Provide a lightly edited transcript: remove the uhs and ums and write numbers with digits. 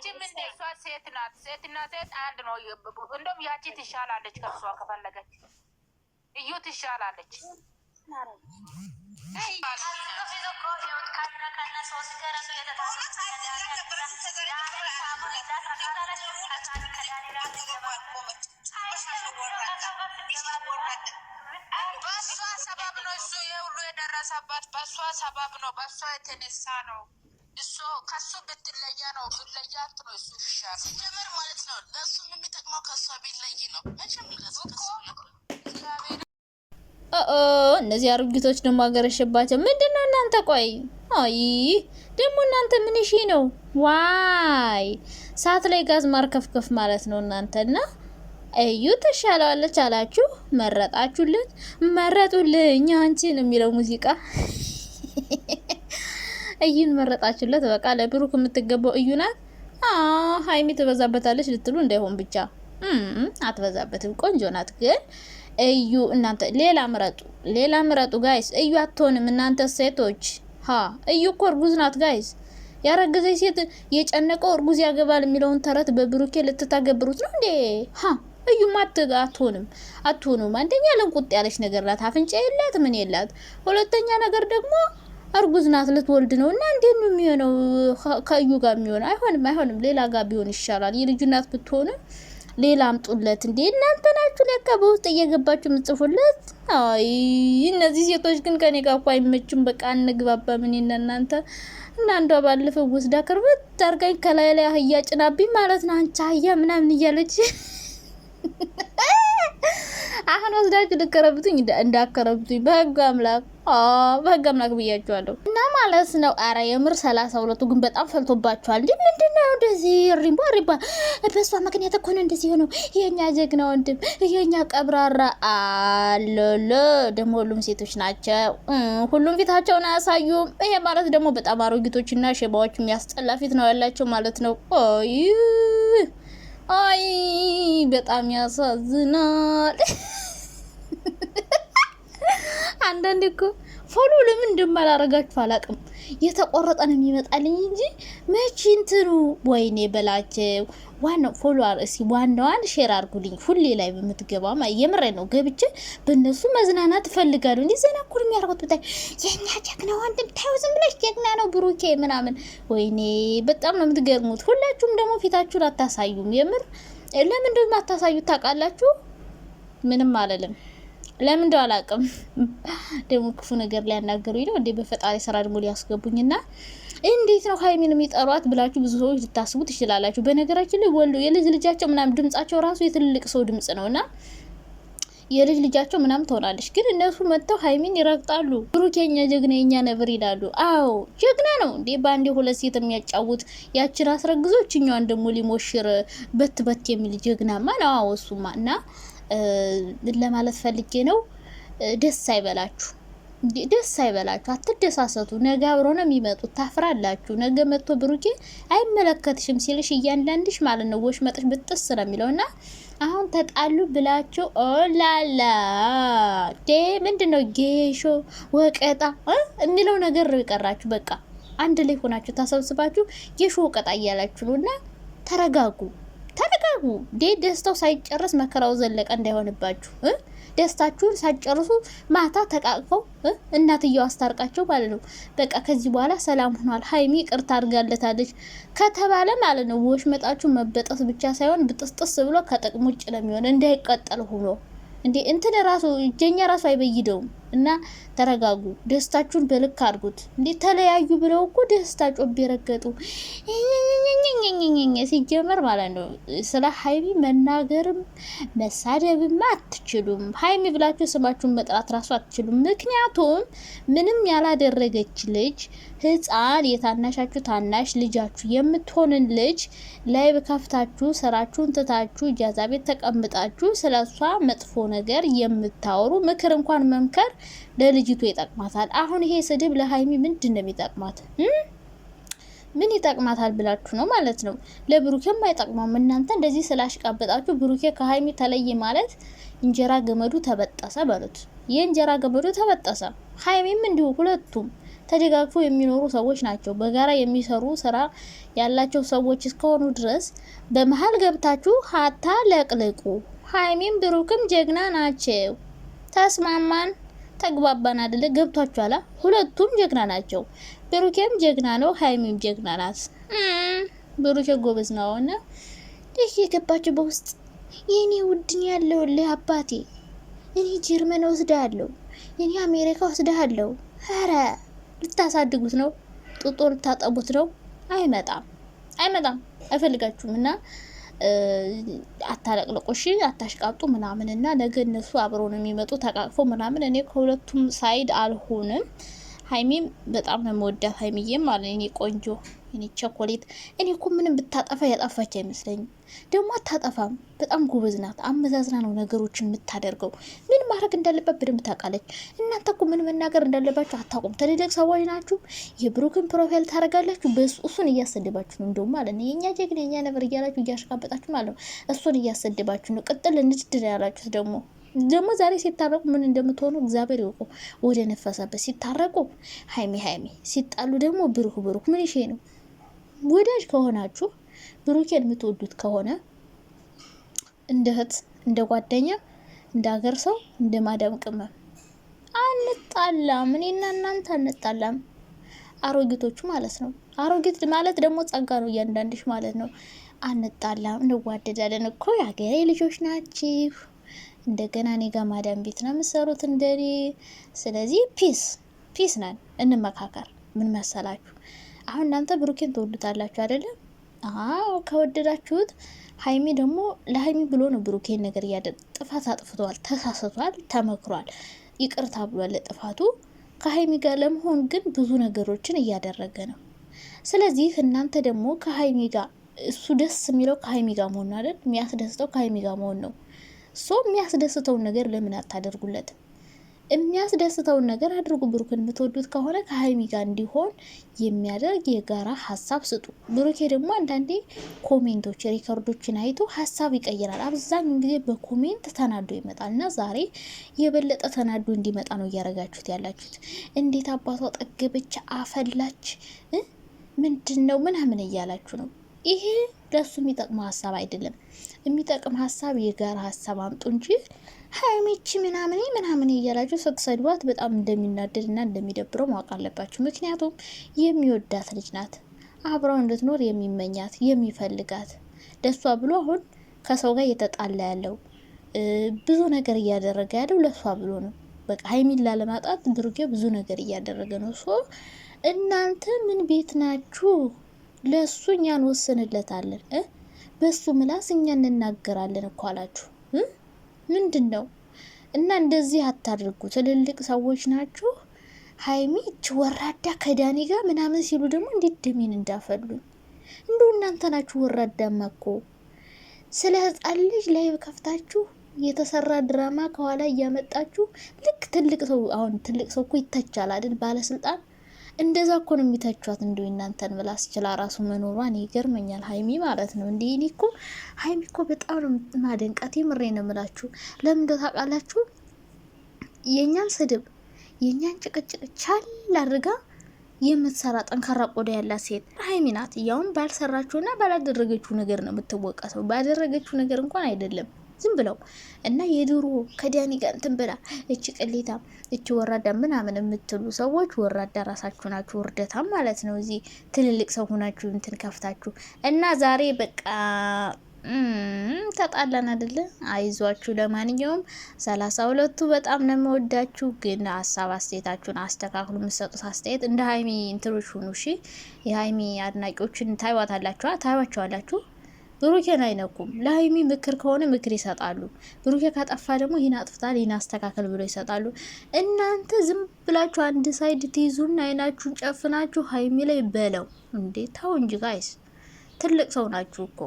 አትችም እንደ እሷ ሴት ናት። ሴትና ሴት አንድ ነው። እንደውም ያቺ ትሻላለች ከእሷ ከፈለገች እዩ ትሻላለች። በሷ ሰበብ ነው እሱ የሁሉ የደረሰበት። በሷ ሰበብ ነው። በሷ የተነሳ ነው። እሱ ከሱ ብትለያ ነው ብትለያት ነው እሱ ይሻል ሲጀመር ማለት ነው። ለሱ የሚጠቅመው ከሷ ቢለይ ነው መቼም ለሱ እነዚህ አሮጊቶች ደግሞ አገረሸባቸው። ምንድነው እናንተ? ቆይ አይ ደግሞ እናንተ ምን እሺ ነው? ዋይ ሳት ላይ ጋዝ ማርከፍከፍ ማለት ነው እናንተና እዩ ተሻላለች አላችሁ፣ መረጣችሁለት፣ መረጡልኝ አንቺን የሚለው ሙዚቃ እዩን መረጣችሁለት። በቃ ለብሩክ የምትገባው እዩ ናት። ሃይሚ ትበዛበታለች ልትሉ እንዳይሆን ብቻ አትበዛበትም፣ ቆንጆ ናት። ግን እዩ እናንተ ሌላ ምረጡ ጋይስ። እዩ አትሆንም እናንተ ሴቶች። እዩ እኮ እርጉዝ ናት ጋይስ። ያረገዘች ሴት የጨነቀው እርጉዝ ያገባል የሚለውን ተረት በብሩኬ ልትታገብሩት ነው እንዴ? እዩ አትሆኑም። አንደኛ ለንቁጥ ያለች ነገር ናት፣ አፍንጫ የላት ምን የላት። ሁለተኛ ነገር ደግሞ እርጉዝ ናት ልትወልድ ነው። እና እንዴት ነው የሚሆነው? ከእዩ ጋር የሚሆን አይሆንም። ሌላ ጋር ቢሆን ይሻላል። የልጁ እናት ብትሆን ሌላ አምጡለት እንዴ! እናንተ ናችሁ ለካ በውስጥ እየገባችሁ ምጽፉለት። አይ እነዚህ ሴቶች ግን ከኔ ጋር እኮ አይመቹም። በቃ አንግባባ ምን እናንተ እና አንዷ ባለፈው ወስዳ ከርበት ታርጋኝ ከላይ ላይ አህያ ጭናብኝ ማለት ነው። አንቺ አህያ ምናምን እያለች አሁን ወስዳችሁ ልከረብቱኝ እንዳከረብቱኝ በህግ አምላክ ብያችኋለሁ። እና ማለት ነው። አረ የምር 32ቱ ግን በጣም ፈልቶባችኋል። እንዴ ምንድነው እንደዚህ ሪባ በሷ ምክንያት እኮ ነው እንደዚህ ሆነው። የኛ ጀግና ወንድም የኛ ቀብራራ አለለ ደግሞ ሁሉም ሴቶች ናቸው። ሁሉም ፊታቸውን አያሳዩም። ይሄ ማለት ደግሞ በጣም አሮጊቶችና ሸባዎች የሚያስጠላ ፊት ነው ያላቸው ማለት ነው። አይ በጣም ያሳዝናል። አንዳንዴ እኮ ፎሎ ለምን እንደማላረጋችሁ አላቅም። የተቆረጠ ነው የሚመጣልኝ እንጂ መቼ እንትኑ ወይኔ በላቸው። ዋናው ፎሎ አርሲ ዋናዋን ሼር አርጉልኝ። ሁሌ ላይ በምትገባ የምሬ ነው ገብቼ በእነሱ መዝናናት እፈልጋለሁ። እንዴ ዘና እኮ የሚያርጉት ብታይ የኛ ጀግና ወንድም ታው ዝም ብለሽ ጀግና ነው ብሩኬ ምናምን። ወይኔ በጣም ነው የምትገርሙት። ሁላችሁም ደግሞ ፊታችሁን አታሳዩም። የምር ለምን እንደው አታሳዩት ታውቃላችሁ? ምንም አለለም። ለምን እንደው አላቅም። ደግሞ ክፉ ነገር ሊያናገሩኝ ነው እንዴ በፈጣሪ ስራ ደግሞ ሊያስገቡኝና እንዴት ነው ሃይሚን የሚጠሯት ብላችሁ ብዙ ሰዎች ልታስቡ ትችላላችሁ። በነገራችን ላይ ወልዶ የልጅ ልጃቸው ምናምን ድምጻቸው ራሱ የትልቅ ሰው ድምጽ ነውና የልጅ ልጃቸው ምናምን ትሆናለች። ግን እነሱ መጥተው ሃይሚን ይረግጣሉ። ብሩኬኛ ጀግና የኛ ነብር ይላሉ። አዎ ጀግና ነው እንዴ ባንዴ ሁለት ሴት የሚያጫውት ያችን አስረግዞች እኛን ደግሞ ሊሞሽር በት የሚል ጀግናማ ነው። አዎ እሱማ እና ለማለት ፈልጌ ነው። ደስ አይበላችሁ፣ አትደሳሰቱ። ነገ አብሮ ነው የሚመጡት። ታፍራላችሁ። ነገ መጥቶ ብሩኬ አይመለከትሽም ሲልሽ እያንዳንድሽ ማለት ነው ወሽመጥሽ ብጥስ ነው የሚለውና አሁን ተጣሉ ብላችሁ ኦላላ ምንድነው ጌሾ ወቀጣ የሚለው ነገር ነው የቀራችሁ። በቃ አንድ ላይ ሆናችሁ ተሰብስባችሁ ጌሾ ወቀጣ እያላችሁ ነውና ተረጋጉ። ደስታው ሳይጨርስ መከራው ዘለቀ እንዳይሆንባችሁ። ደስታችሁን ሳይጨርሱ ማታ ተቃቅፈው እናትየው አስታርቃቸው ማለት ነው። በቃ ከዚህ በኋላ ሰላም ሆኗል፣ ሃይሚ ቅርታ አድርጋለታለች ከተባለ ማለት ነው ወሽመጣችሁ መበጠስ ብቻ ሳይሆን ብጥስጥስ ብሎ ከጥቅም ውጭ ነው የሚሆን። እንዳይቀጠል ሆኖ እንዴ እንትን ራሱ ጀኛ ራሱ አይበይደውም። እና ተረጋጉ። ደስታችሁን በልክ አድርጉት። እንዴ ተለያዩ ብለው እኮ ደስታ ጮብ ይረገጡ ሲጀመር ማለት ነው። ስለ ሃይሚ መናገርም መሳደብም አትችሉም። ሃይሚ ብላችሁ ስማችሁን መጥራት ራሱ አትችሉም። ምክንያቱም ምንም ያላደረገች ልጅ ህፃን የታናሻችሁ ታናሽ ልጃችሁ የምትሆንን ልጅ ላይ በከፍታችሁ ስራችሁን ትታችሁ ኢጃዛ ቤት ተቀምጣችሁ ስለሷ መጥፎ ነገር የምታወሩ ምክር እንኳን መምከር ለልጅቱ ይጠቅማታል። አሁን ይሄ ስድብ ለሃይሚ ምንድነው የሚጠቅማት? ምን ይጠቅማታል ብላችሁ ነው ማለት ነው? ለብሩኬም አይጠቅማም። እናንተ እንደዚህ ስላሽቃበጣችሁ ብሩኬ ከሃይሚ ተለየ ማለት እንጀራ ገመዱ ተበጠሰ በሉት። የእንጀራ ገመዱ ተበጠሰ። ሃይሚም እንዲሁ ሁለቱም ተደጋግፈው የሚኖሩ ሰዎች ናቸው። በጋራ የሚሰሩ ስራ ያላቸው ሰዎች እስከሆኑ ድረስ በመሀል ገብታችሁ ሀታ ለቅልቁ። ሀይሚም ብሩክም ጀግና ናቸው። ተስማማን፣ ተግባባን አይደለ? ገብቷችኋላ? ሁለቱም ጀግና ናቸው። ብሩኬም ጀግና ነው፣ ሀይሚም ጀግና ናት። ብሩኬ ጎበዝ ነው እና ይህ የገባችሁ በውስጥ የኔ ውድን ያለውልህ አባቴ፣ እኔ ጀርመን ወስዳለሁ፣ እኔ አሜሪካ ወስዳለሁ። ኧረ ልታሳድጉት ነው? ጡጦ ልታጠቡት ነው? አይመጣም፣ አይፈልጋችሁም። እና አታለቅልቁሽ፣ አታሽቃጡ ምናምን እና ነገ እነሱ አብረው ነው የሚመጡ ተቃቅፎ ምናምን። እኔ ከሁለቱም ሳይድ አልሆንም። ሀይሚም በጣም ነው የምወዳት። ሀይሚዬም ማለት እኔ ቆንጆ፣ እኔ ቸኮሌት። እኔ እኮ ምንም ብታጠፋ ያጠፋች አይመስለኝም። ደግሞ አታጠፋም። በጣም ጎበዝ ናት። አመዛዝና ነው ነገሮችን የምታደርገው። ምን ማድረግ እንዳለባት በደንብ ታውቃለች። እናንተ እኮ ምን መናገር እንዳለባችሁ አታውቁም። ትልልቅ ሰዎች ናችሁ። የብሩክን ፕሮፋይል ታደርጋላችሁ። እሱን እያሰደባችሁ ነው። እንደውም ማለት ነው የእኛ ጀግና የኛ ነበር እያላችሁ እያሽቃበጣችሁ ማለት ነው። እሱን እያሰደባችሁ ነው። ቅጥል እንድድር ያላችሁት ደግሞ ዛሬ ሲታረቁ ምን እንደምትሆኑ እግዚአብሔር ይወቁ። ወደ ነፈሰበት ሲታረቁ ሀይሚ ሲጣሉ ደግሞ ብሩክ ምን ይሄ ነው? ወዳጅ ከሆናችሁ ብሩኬን የምትወዱት ከሆነ እንደ እህት፣ እንደ ጓደኛ፣ እንደ ሀገር ሰው፣ እንደ ማዳም ቅመም አንጣላም። እኔና እናንተ አንጣላም። አሮጊቶቹ ማለት ነው። አሮጊት ማለት ደግሞ ጸጋ ነው እያንዳንድሽ ማለት ነው። አንጣላም፣ እንዋደዳለን እኮ የሀገሬ ልጆች ናችሁ። እንደገና እኔ ጋር ማዳም ቤት ነው የምትሰሩት እንደኔ። ስለዚህ ፒስ ነን፣ እንመካከር። ምን መሰላችሁ? አሁን እናንተ ብሩኬን ትወዱታላችሁ አይደለም? አዎ ከወደዳችሁት ሀይሚ ደግሞ ለሀይሚ ብሎ ነው ብሩኬን ነገር ጥፋት አጥፍቷል፣ ተሳስቷል፣ ተመክሯል፣ ይቅርታ ብሏል ለጥፋቱ። ከሀይሚ ጋር ለመሆን ግን ብዙ ነገሮችን እያደረገ ነው። ስለዚህ እናንተ ደግሞ ከሀይሚ ጋር እሱ ደስ የሚለው ከሀይሚ ጋር መሆን ነው አይደል? የሚያስደስተው ከሀይሚ ጋር መሆን ነው። የሚያስደስተውን ነገር ለምን አታደርጉለት? የሚያስደስተውን ነገር አድርጉ። ብሩክን የምትወዱት ከሆነ ከሀይሚ ጋር እንዲሆን የሚያደርግ የጋራ ሀሳብ ስጡ። ብሩኬ ደግሞ አንዳንዴ ኮሜንቶች ሪከርዶችን አይቶ ሀሳብ ይቀይራል። አብዛኛውን ጊዜ በኮሜንት ተናዶ ይመጣል እና ዛሬ የበለጠ ተናዶ እንዲመጣ ነው እያደረጋችሁት ያላችሁት። እንዴት አባቷ ጠገበች፣ አፈላች፣ ምንድን ነው ምናምን እያላችሁ ነው። ይሄ ለሱ የሚጠቅመው ሀሳብ አይደለም። የሚጠቅም ሀሳብ የጋራ ሀሳብ አምጡ እንጂ ሀይሚች ምናምን እያላችሁ ስትሰድቧት በጣም እንደሚናደድና እንደሚደብረው ማወቅ አለባችሁ። ምክንያቱም የሚወዳት ልጅ ናት፣ አብረው እንድትኖር የሚመኛት የሚፈልጋት፣ ለሷ ብሎ አሁን ከሰው ጋር እየተጣላ ያለው ብዙ ነገር እያደረገ ያለው ለሷ ብሎ ነው። በቃ ሀይሚን ላለማጣት ብሩኬ ብዙ ነገር እያደረገ ነው። እናንተ ምን ቤት ናችሁ? ለሱ እኛ እንወስንለታለን፣ በሱ ምላስ እኛ እንናገራለን እኮ አላችሁ። ምንድን ነው? እና እንደዚህ አታድርጉ። ትልልቅ ሰዎች ናችሁ። ሀይሚ እች ወራዳ ከዳኒ ጋር ምናምን ሲሉ ደግሞ እንዴት ደሜን እንዳፈሉኝ። እንዲሁ እናንተ ናችሁ ወራዳማ እኮ። ስለ ህፃን ልጅ ላይ ከፍታችሁ የተሰራ ድራማ ከኋላ እያመጣችሁ ልክ ትልቅ ሰው አሁን ትልቅ ሰው እኮ ይተቻል አይደል? ባለስልጣን እንደዛ እኮ ነው የሚተቿት። እንዲሁ እናንተን ምላስ ችላ ራሱ መኖሯን ይገርመኛል። ሀይሚ ማለት ነው እንዲህ እኔ እኮ ሀይሚ እኮ በጣም ነው ማደንቃት። የምሬ ነው የምላችሁ። ለምን ታውቃላችሁ? የኛን ስድብ የኛን ጭቅጭቅ ቻል አድርጋ የምትሰራ ጠንካራ ቆዳ ያላት ሴት ሀይሚ ናት። ያውም ባልሰራችሁና ባላደረገችው ነገር ነው የምትወቀሰው። ባደረገችው ነገር እንኳን አይደለም ዝም ብለው እና የድሮ ከዳኒ ጋር እንትን ብላ እቺ ቅሌታ እቺ ወራዳ ምናምን የምትሉ ሰዎች ወራዳ ራሳችሁ ናችሁ፣ ውርደታም ማለት ነው። እዚህ ትልልቅ ሰው ሆናችሁ እንትን ከፍታችሁ እና ዛሬ በቃ ተጣላን አይደለ? አይዟችሁ። ለማንኛውም 32ቱ በጣም ነው የምወዳችሁ፣ ግን ሀሳብ አስተያየታችሁን አስተካክሉ። የምትሰጡት አስተያየት እንደ ሀይሚ እንትሮች ሁኑ እሺ። የሀይሚ አድናቂዎችን ታይዋቸዋላችሁ። ብሩኬን አይነኩም። ለሀይሚ ምክር ከሆነ ምክር ይሰጣሉ። ብሩኬ ካጠፋ ደግሞ ይህን አጥፍታል ይህን አስተካከል ብሎ ይሰጣሉ። እናንተ ዝም ብላችሁ አንድ ሳይድ ትይዙና አይናችሁን ጨፍናችሁ ሀይሚ ላይ በለው እንዴ! ታው እንጂ ጋይስ፣ ትልቅ ሰው ናችሁ እኮ።